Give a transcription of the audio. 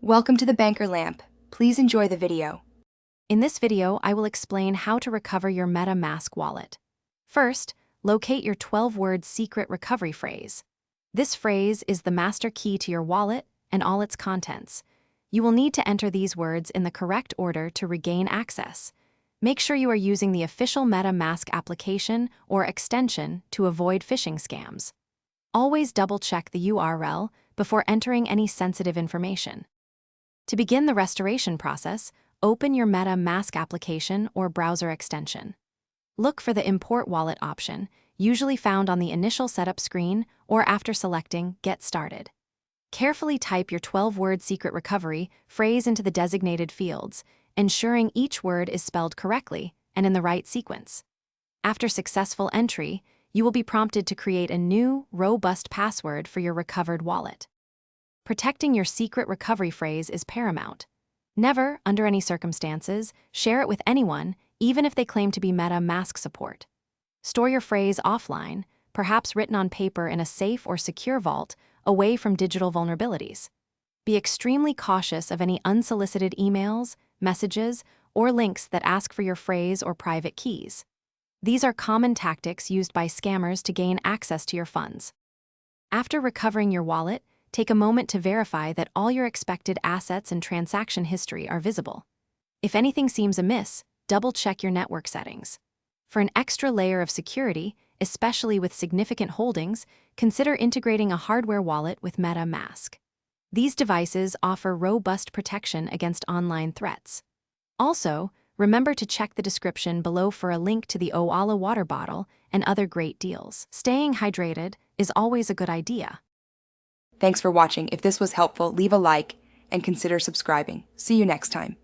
Welcome to the Banker Lamp. Please enjoy the video. In this video, I will explain how to recover your Metamask wallet. First, locate your 12-word secret recovery phrase. This phrase is the master key to your wallet and all its contents. You will need to enter these words in the correct order to regain access. Make sure you are using the official Metamask application or extension to avoid phishing scams. Always double-check the URL before entering any sensitive information. To begin the restoration process, open your Metamask application or browser extension. Look for the Import Wallet option, usually found on the initial setup screen or after selecting Get Started. Carefully type your 12-word secret recovery phrase into the designated fields, ensuring each word is spelled correctly and in the right sequence. After successful entry, you will be prompted to create a new, robust password for your recovered wallet. Protecting your secret recovery phrase is paramount. Never, under any circumstances, share it with anyone, even if they claim to be Metamask support. Store your phrase offline, perhaps written on paper in a safe or secure vault, away from digital vulnerabilities. Be extremely cautious of any unsolicited emails, messages, or links that ask for your phrase or private keys. These are common tactics used by scammers to gain access to your funds. After recovering your wallet, take a moment to verify that all your expected assets and transaction history are visible. If anything seems amiss, double-check your network settings. For an extra layer of security, especially with significant holdings, consider integrating a hardware wallet with Metamask. These devices offer robust protection against online threats. Also, remember to check the description below for a link to the Oala water bottle and other great deals. Staying hydrated is always a good idea. Thanks for watching. If this was helpful, leave a like and consider subscribing. See you next time.